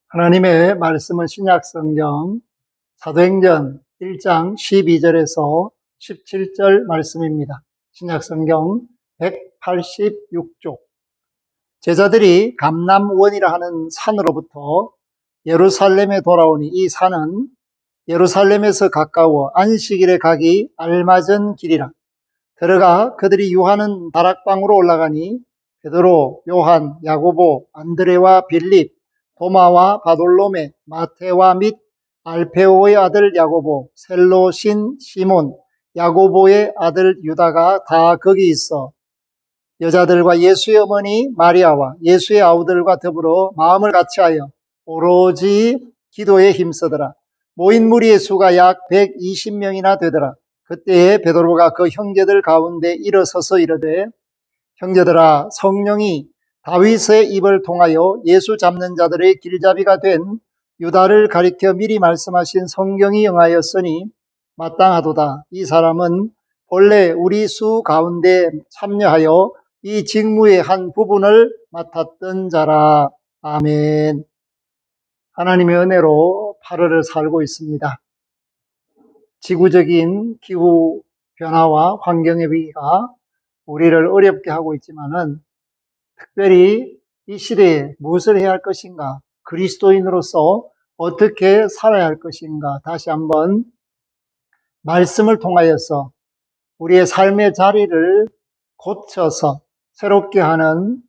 하나님의 말씀은 신약성경 사도행전 1장 12절에서 17절 말씀입니다. 신약성경 186쪽. 제자들이 감람원이라 하는 산으로부터 예루살렘에 돌아오니 이 산은 예루살렘에서 가까워 안식일에 가기 알맞은 길이라. 들어가 그들이 유하는 다락방으로 올라가니 베드로, 요한, 야고보, 안드레와 빌립, 도마와 바돌로메, 마테와 및 알페오의 아들 야고보, 셀로신 시몬, 야고보의 아들 유다가 다 거기 있어 여자들과 예수의 어머니 마리아와 예수의 아우들과 더불어 마음을 같이하여 오로지 기도에 힘쓰더라. 모인 무리의 수가 약 120명이나 되더라. 그때에 베드로가 그 형제들 가운데 일어서서 이르되, 형제들아, 성령이 다윗의 입을 통하여 예수 잡는 자들의 길잡이가 된 유다를 가리켜 미리 말씀하신 성경이 응하였으니 마땅하도다. 이 사람은 본래 우리 수 가운데 참여하여 이 직무의 한 부분을 맡았던 자라. 아멘. 하나님의 은혜로 8월을 살고 있습니다. 지구적인 기후 변화와 환경의 위기가 우리를 어렵게 하고 있지만은 특별히 이 시대에 무엇을 해야 할 것인가, 그리스도인으로서 어떻게 살아야 할 것인가, 다시 한번 말씀을 통하여서 우리의 삶의 자리를 고쳐서 새롭게 하는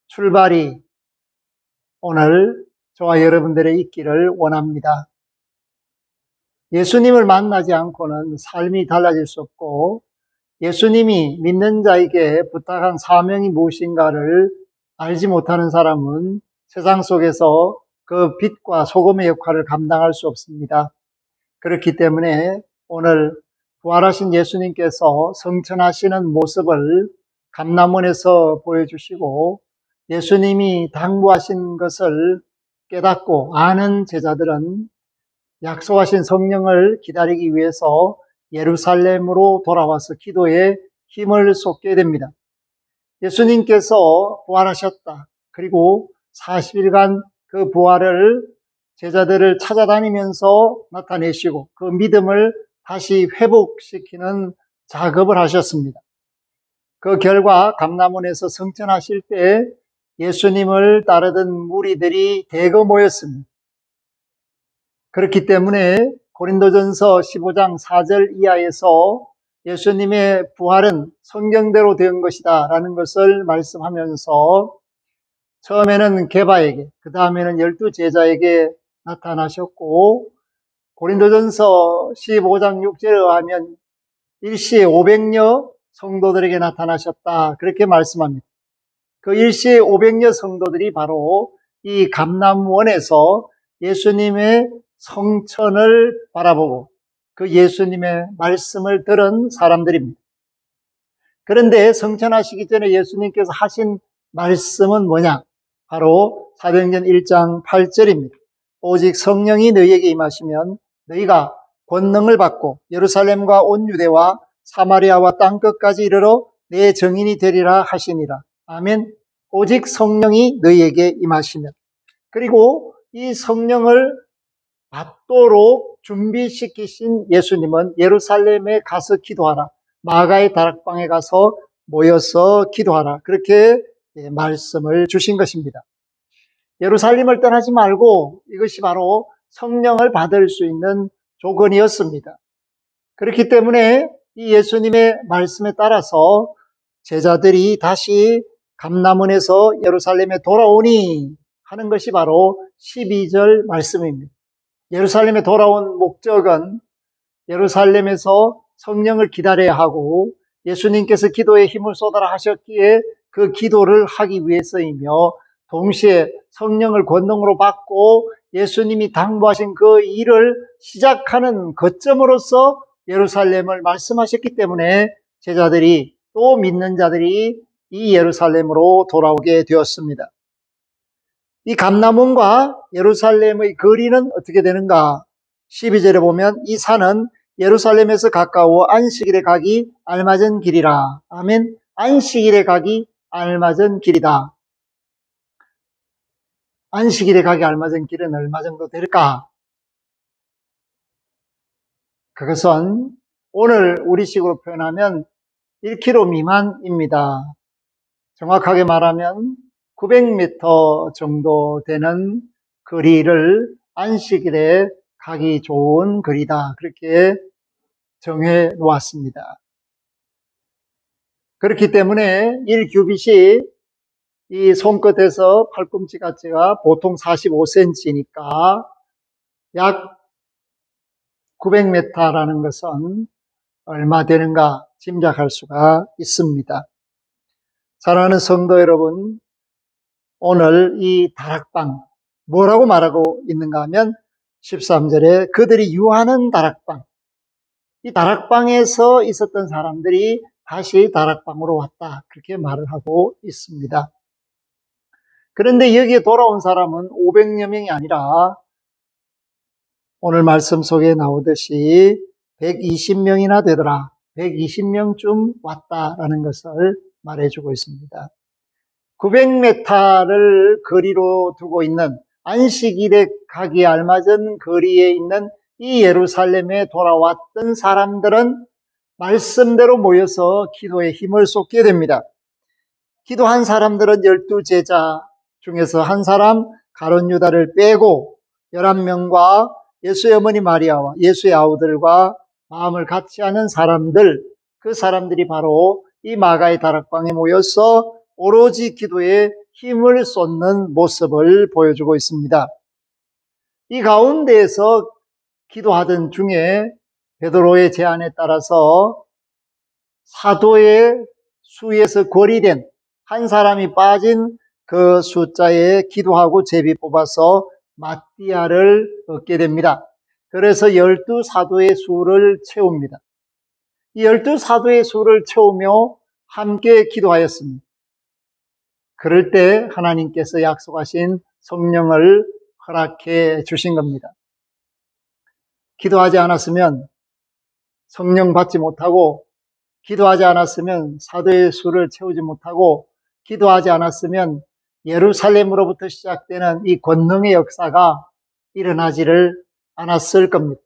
출발이 오늘 저와 여러분들의 있기를 원합니다. 예수님을 만나지 않고는 삶이 달라질 수 없고, 예수님이 믿는 자에게 부탁한 사명이 무엇인가를 알지 못하는 사람은 세상 속에서 그 빛과 소금의 역할을 감당할 수 없습니다. 그렇기 때문에 오늘 부활하신 예수님께서 성천하시는 모습을 감람원에서 보여주시고 예수님이 당부하신 것을 깨닫고 아는 제자들은 약속하신 성령을 기다리기 위해서 예루살렘으로 돌아와서 기도에 힘을 쏟게 됩니다. 예수님께서 부활하셨다. 그리고 40일간 그 부활을 제자들을 찾아다니면서 나타내시고 그 믿음을 다시 회복시키는 작업을 하셨습니다. 그 결과 감람원에서 성천하실 때 예수님을 따르던 무리들이 대거 모였습니다. 그렇기 때문에 고린도전서 15장 4절 이하에서 예수님의 부활은 성경대로 된 것이다 라는 것을 말씀하면서 처음에는 게바에게, 그 다음에는 12제자에게 나타나셨고, 고린도전서 15장 6절에 의하면 일시에 500여 성도들에게 나타나셨다, 그렇게 말씀합니다. 그 일시에 500여 성도들이 바로 이 감람원에서 예수님의 성천을 바라보고 그 예수님의 말씀을 들은 사람들입니다. 그런데 성천하시기 전에 예수님께서 하신 말씀은 뭐냐? 바로 사도행전 1장 8절입니다. 오직 성령이 너희에게 임하시면 너희가 권능을 받고 예루살렘과 온 유대와 사마리아와 땅끝까지 이르러 내 증인이 되리라 하시니라. 아멘. 오직 성령이 너희에게 임하시면. 그리고 이 성령을 받도록 준비시키신 예수님은 예루살렘에 가서 기도하라. 마가의 다락방에 가서 모여서 기도하라. 그렇게 말씀을 주신 것입니다. 예루살렘을 떠나지 말고 이것이 바로 성령을 받을 수 있는 조건이었습니다. 그렇기 때문에 이 예수님의 말씀에 따라서 제자들이 다시 감람원에서 예루살렘에 돌아오니 하는 것이 바로 12절 말씀입니다. 예루살렘에 돌아온 목적은 예루살렘에서 성령을 기다려야 하고 예수님께서 기도에 힘을 쏟아라 하셨기에 그 기도를 하기 위해서이며 동시에 성령을 권능으로 받고 예수님이 당부하신 그 일을 시작하는 거점으로서 예루살렘을 말씀하셨기 때문에 제자들이 또 믿는 자들이 이 예루살렘으로 돌아오게 되었습니다. 이 감람원과 예루살렘의 거리는 어떻게 되는가? 12절에 보면 이 산은 예루살렘에서 가까워 안식일에 가기 알맞은 길이라. 아멘. 안식일에 가기 알맞은 길이다. 안식일에 가기 알맞은 길은 얼마 정도 될까? 그것은 오늘 우리식으로 표현하면 1km 미만입니다. 정확하게 말하면 900m 정도 되는 거리를 안식일에 가기 좋은 거리다. 그렇게 정해 놓았습니다. 그렇기 때문에 1규빗이 이 손끝에서 팔꿈치까지가 보통 45cm니까 약 900m라는 것은 얼마 되는가 짐작할 수가 있습니다. 사랑하는 성도 여러분, 오늘 이 다락방 뭐라고 말하고 있는가 하면 13절에 그들이 유하는 다락방, 이 다락방에서 있었던 사람들이 다시 다락방으로 왔다, 그렇게 말을 하고 있습니다. 그런데 여기에 돌아온 사람은 500여 명이 아니라 오늘 말씀 속에 나오듯이 120명이나 되더라, 120명쯤 왔다라는 것을 말해주고 있습니다. 900m를 거리로 두고 있는, 안식일에 가기에 알맞은 거리에 있는 이 예루살렘에 돌아왔던 사람들은 말씀대로 모여서 기도에 힘을 쏟게 됩니다. 기도한 사람들은 12제자 중에서 한 사람 가룟 유다를 빼고 11명과 예수의 어머니 마리아와 예수의 아우들과 마음을 같이 하는 사람들, 그 사람들이 바로 이 마가의 다락방에 모여서 오로지 기도에 힘을 쏟는 모습을 보여주고 있습니다. 이 가운데에서 기도하던 중에 베드로의 제안에 따라서 사도의 수에서 거리된 한 사람이 빠진 그 숫자에 기도하고 제비 뽑아서 마띠아를 얻게 됩니다. 그래서 12사도의 수를 채웁니다. 이 12사도의 수를 채우며 함께 기도하였습니다. 그럴 때 하나님께서 약속하신 성령을 허락해 주신 겁니다. 기도하지 않았으면 성령 받지 못하고, 기도하지 않았으면 사도의 수를 채우지 못하고, 기도하지 않았으면 예루살렘으로부터 시작되는 이 권능의 역사가 일어나지를 않았을 겁니다.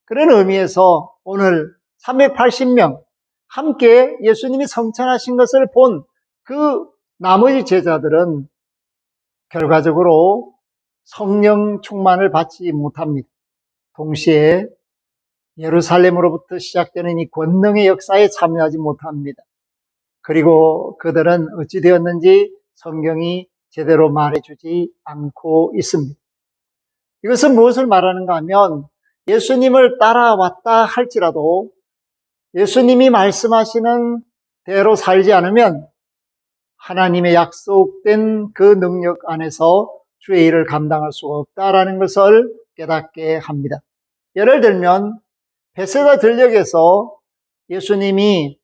그런 의미에서 오늘 380명 함께 예수님이 성천하신 것을 본 그 나머지 제자들은 결과적으로 성령 충만을 받지 못합니다. 동시에 예루살렘으로부터 시작되는 이 권능의 역사에 참여하지 못합니다. 그리고 그들은 어찌 되었는지 성경이 제대로 말해주지 않고 있습니다. 이것은 무엇을 말하는가 하면 예수님을 따라왔다 할지라도 예수님이 말씀하시는 대로 살지 않으면 하나님의 약속된 그 능력 안에서 주의 일을 감당할 수가 없다라는 것을 깨닫게 합니다. 예를 들면 베세다 들녘에서 예수님이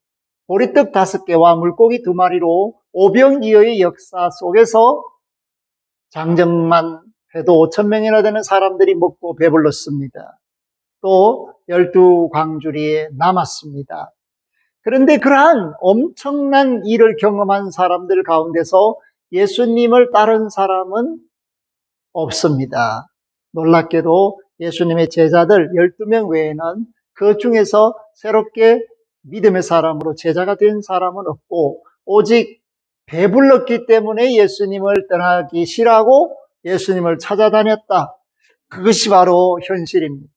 보리떡 5개와 물고기 2마리로 오병이어의 역사 속에서 장정만 해도 5,000명이나 되는 사람들이 먹고 배불렀습니다. 또 12광주리에 남았습니다. 그런데 그러한 엄청난 일을 경험한 사람들 가운데서 예수님을 따른 사람은 없습니다. 놀랍게도 예수님의 제자들 12명 외에는 그 중에서 새롭게 믿음의 사람으로 제자가 된 사람은 없고, 오직 배불렀기 때문에 예수님을 떠나기 싫어하고 예수님을 찾아다녔다. 그것이 바로 현실입니다.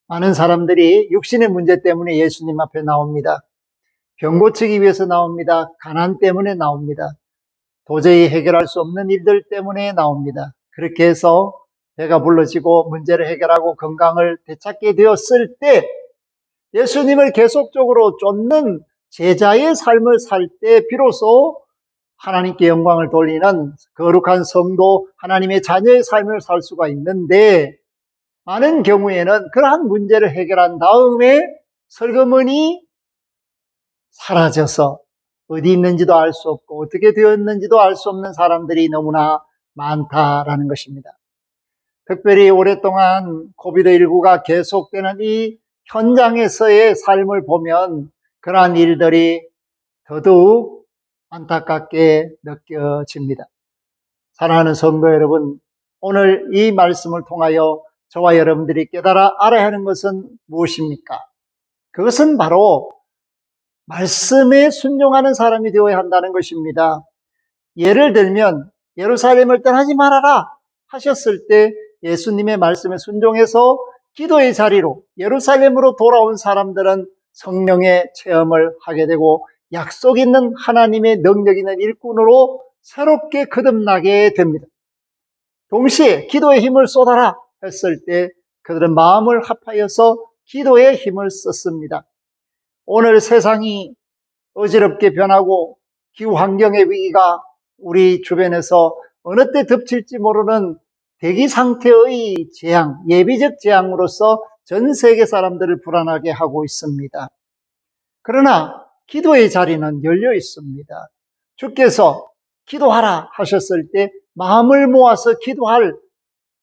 많은 사람들이 육신의 문제 때문에 예수님 앞에 나옵니다. 병 고치기 위해서 나옵니다. 가난 때문에 나옵니다. 도저히 해결할 수 없는 일들 때문에 나옵니다. 그렇게 해서 배가 불러지고 문제를 해결하고 건강을 되찾게 되었을 때 예수님을 계속적으로 쫓는 제자의 삶을 살 때 비로소 하나님께 영광을 돌리는 거룩한 성도, 하나님의 자녀의 삶을 살 수가 있는데, 많은 경우에는 그러한 문제를 해결한 다음에 슬그머니 사라져서 어디 있는지도 알 수 없고 어떻게 되었는지도 알 수 없는 사람들이 너무나 많다라는 것입니다. 특별히 오랫동안 코비드19가 계속되는 이 현장에서의 삶을 보면 그러한 일들이 더더욱 안타깝게 느껴집니다. 사랑하는 성도 여러분, 오늘 이 말씀을 통하여 저와 여러분들이 깨달아 알아야 하는 것은 무엇입니까? 그것은 바로 말씀에 순종하는 사람이 되어야 한다는 것입니다. 예를 들면 예루살렘을 떠나지 말아라 하셨을 때 예수님의 말씀에 순종해서 기도의 자리로 예루살렘으로 돌아온 사람들은 성령의 체험을 하게 되고 약속 있는 하나님의 능력 있는 일꾼으로 새롭게 거듭나게 됩니다. 동시에 기도의 힘을 쏟아라 했을 때 그들은 마음을 합하여서 기도의 힘을 썼습니다. 오늘 세상이 어지럽게 변하고 기후 환경의 위기가 우리 주변에서 어느 때 덮칠지 모르는 대기 상태의 재앙, 예비적 재앙으로서 전 세계 사람들을 불안하게 하고 있습니다. 그러나 기도의 자리는 열려 있습니다. 주께서 기도하라 하셨을 때 마음을 모아서 기도할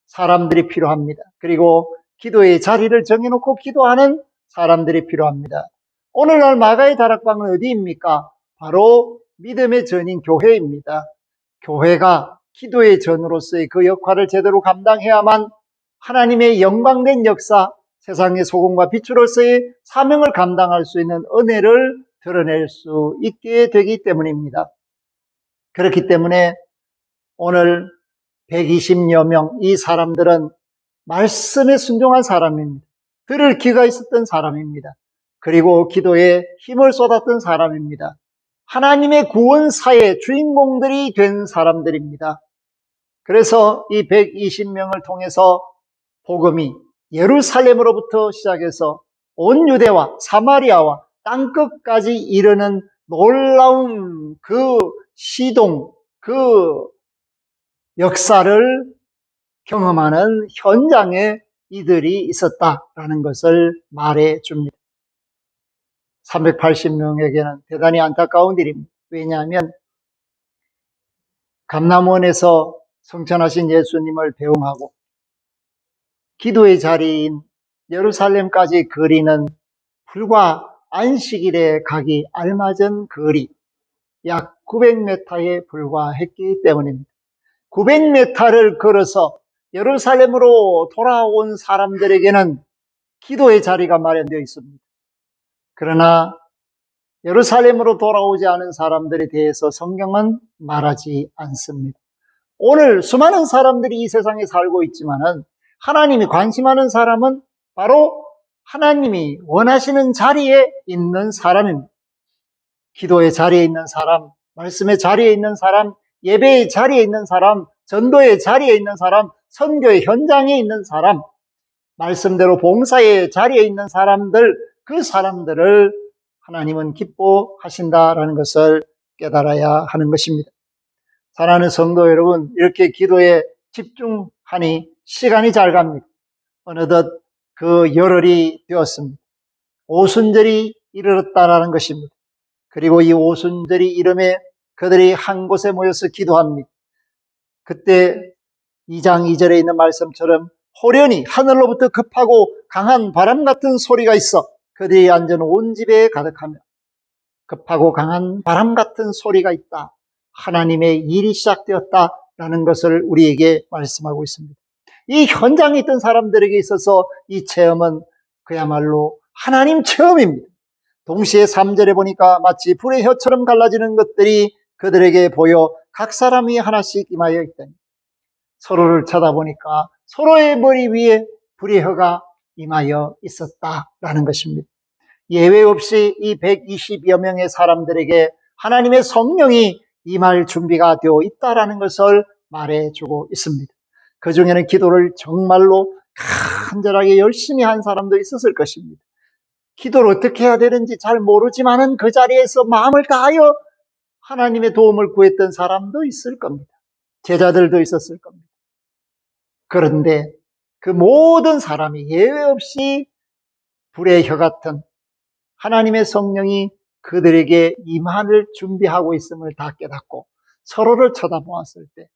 사람들이 필요합니다. 그리고 기도의 자리를 정해놓고 기도하는 사람들이 필요합니다. 오늘날 마가의 다락방은 어디입니까? 바로 믿음의 전인 교회입니다. 교회가 기도의 전으로서의 그 역할을 제대로 감당해야만 하나님의 영광된 역사, 세상의 소금과 빛으로서의 사명을 감당할 수 있는 은혜를 드러낼 수 있게 되기 때문입니다. 그렇기 때문에 오늘 120여 명 이 사람들은 말씀에 순종한 사람입니다. 들을 귀가 있었던 사람입니다. 그리고 기도에 힘을 쏟았던 사람입니다. 하나님의 구원사의 주인공들이 된 사람들입니다. 그래서 이 120명을 통해서 복음이 예루살렘으로부터 시작해서 온 유대와 사마리아와 땅끝까지 이르는 놀라운 그 시동, 그 역사를 경험하는 현장에 이들이 있었다라는 것을 말해 줍니다. 380명에게는 대단히 안타까운 일입니다. 왜냐하면 감람원에서 성천하신 예수님을 배웅하고 기도의 자리인 예루살렘까지 거리는 불과 안식일에 가기 알맞은 거리 약 900m에 불과했기 때문입니다. 900m를 걸어서 예루살렘으로 돌아온 사람들에게는 기도의 자리가 마련되어 있습니다. 그러나 예루살렘으로 돌아오지 않은 사람들에 대해서 성경은 말하지 않습니다. 오늘 수많은 사람들이 이 세상에 살고 있지만은 하나님이 관심하는 사람은 바로 하나님이 원하시는 자리에 있는 사람입니다. 기도의 자리에 있는 사람, 말씀의 자리에 있는 사람, 예배의 자리에 있는 사람, 전도의 자리에 있는 사람, 선교의 현장에 있는 사람, 말씀대로 봉사의 자리에 있는 사람들, 그 사람들을 하나님은 기뻐하신다라는 것을 깨달아야 하는 것입니다. 사랑하는 성도 여러분, 이렇게 기도에 집중하니 시간이 잘 갑니다. 어느덧 그 열흘이 되었습니다. 오순절이 이르렀다라는 것입니다. 그리고 이 오순절이 이름에 그들이 한 곳에 모여서 기도합니다. 그때 2장 2절에 있는 말씀처럼 호련히 하늘로부터 급하고 강한 바람 같은 소리가 있어 그들이 앉은 온 집에 가득하며 급하고 강한 바람 같은 소리가 있다. 하나님의 일이 시작되었다라는 것을 우리에게 말씀하고 있습니다. 이 현장에 있던 사람들에게 있어서 이 체험은 그야말로 하나님 체험입니다. 동시에 3절에 보니까 마치 불의 혀처럼 갈라지는 것들이 그들에게 보여 각 사람이 하나씩 임하여 있다니 서로를 쳐다보니까 서로의 머리 위에 불의 혀가 임하여 있었다라는 것입니다. 예외 없이 이 120여 명의 사람들에게 하나님의 성령이 임할 준비가 되어 있다라는 것을 말해주고 있습니다. 그 중에는 기도를 정말로 간절하게 열심히 한 사람도 있었을 것입니다. 기도를 어떻게 해야 되는지 잘 모르지만은 그 자리에서 마음을 다하여 하나님의 도움을 구했던 사람도 있을 겁니다. 제자들도 있었을 겁니다. 그런데 그 모든 사람이 예외 없이 불의 혀 같은 하나님의 성령이 그들에게 임한을 준비하고 있음을 다 깨닫고 서로를 쳐다보았을 때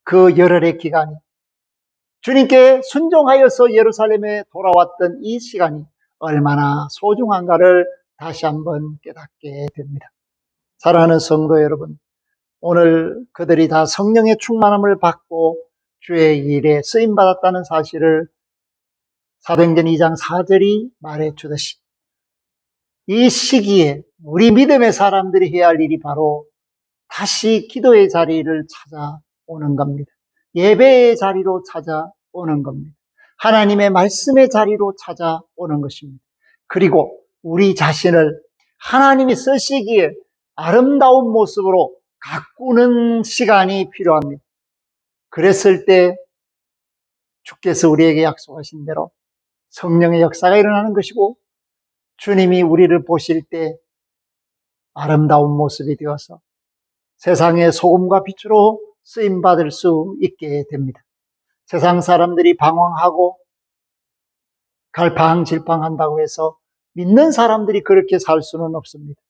그 열흘의 기간이 주님께 순종하여서 예루살렘에 돌아왔던 이 시간이 얼마나 소중한가를 다시 한번 깨닫게 됩니다. 사랑하는 성도 여러분, 오늘 그들이 다 성령의 충만함을 받고 주의 일에 쓰임받았다는 사실을 사도행전 2장 4절이 말해주듯이 이 시기에 우리 믿음의 사람들이 해야 할 일이 바로 다시 기도의 자리를 찾아오는 겁니다. 예배의 자리로 찾아오는 겁니다. 하나님의 말씀의 자리로 찾아오는 것입니다. 그리고 우리 자신을 하나님이 쓰시기에 아름다운 모습으로 가꾸는 시간이 필요합니다. 그랬을 때 주께서 우리에게 약속하신 대로 성령의 역사가 일어나는 것이고 주님이 우리를 보실 때 아름다운 모습이 되어서 세상의 소금과 빛으로 쓰임받을 수 있게 됩니다. 세상 사람들이 방황하고 갈팡질팡한다고 해서 믿는 사람들이 그렇게 살 수는 없습니다.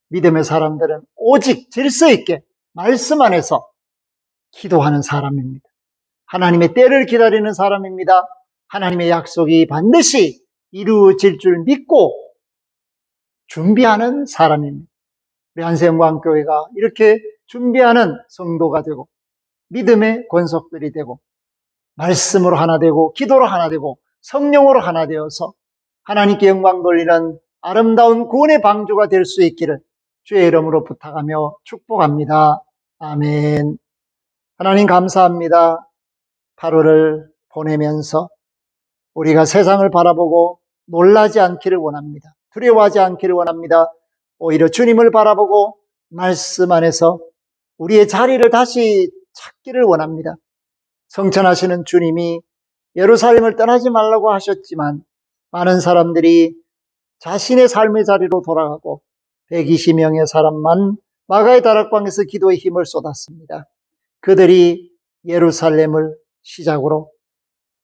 믿음의 사람들은 오직 질서 있게 말씀 안에서 기도하는 사람입니다. 하나님의 때를 기다리는 사람입니다. 하나님의 약속이 반드시 이루어질 줄 믿고 준비하는 사람입니다. 우리 한세영광교회가 이렇게 준비하는 성도가 되고 믿음의 권속들이 되고 말씀으로 하나 되고 기도로 하나 되고 성령으로 하나 되어서 하나님께 영광 돌리는 아름다운 구원의 방주가 될 수 있기를 주의 이름으로 부탁하며 축복합니다. 아멘. 하나님 감사합니다. 8월을 보내면서 우리가 세상을 바라보고 놀라지 않기를 원합니다. 두려워하지 않기를 원합니다. 오히려 주님을 바라보고 말씀 안에서 우리의 자리를 다시 찾기를 원합니다. 성천하시는 주님이 예루살렘을 떠나지 말라고 하셨지만 많은 사람들이 자신의 삶의 자리로 돌아가고 120명의 사람만 마가의 다락방에서 기도의 힘을 쏟았습니다. 그들이 예루살렘을 시작으로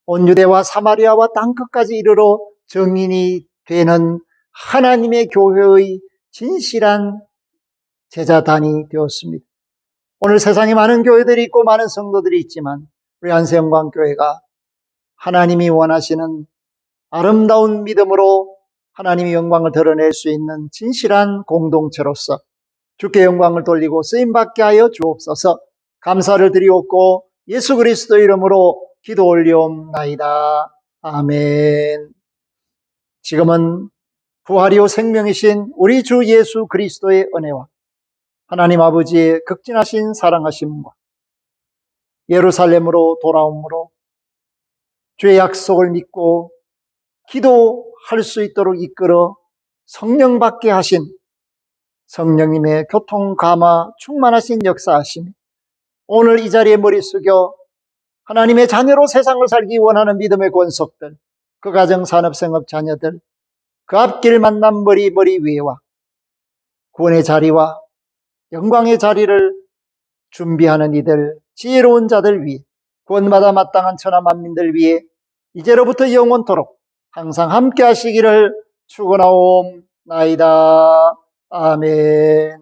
온 유대와 사마리아와 땅끝까지 이르러 정인이 되는 하나님의 교회의 진실한 제자단이 되었습니다. 오늘 세상에 많은 교회들이 있고 많은 성도들이 있지만 우리 한세영광교회가 하나님이 원하시는 아름다운 믿음으로 하나님의 영광을 드러낼 수 있는 진실한 공동체로서 주께 영광을 돌리고 쓰임받게 하여 주옵소서. 감사를 드리옵고 예수 그리스도 이름으로 기도 올리옵나이다. 아멘. 지금은 부활이요 생명이신 우리 주 예수 그리스도의 은혜와 하나님 아버지의 극진하신 사랑하심과 예루살렘으로 돌아옴으로 주의 약속을 믿고 기도할 수 있도록 이끌어 성령 받게 하신 성령님의 교통 감화 충만하신 역사하심, 오늘 이 자리에 머리 숙여 하나님의 자녀로 세상을 살기 원하는 믿음의 권속들, 그 가정 산업생업 자녀들, 그 앞길 만남 머리 위에와 구원의 자리와 영광의 자리를 준비하는 이들, 지혜로운 자들 위에, 구원받아 마땅한 천하 만민들 위에 이제로부터 영원토록 항상 함께 하시기를 축원하옵나이다. 아멘.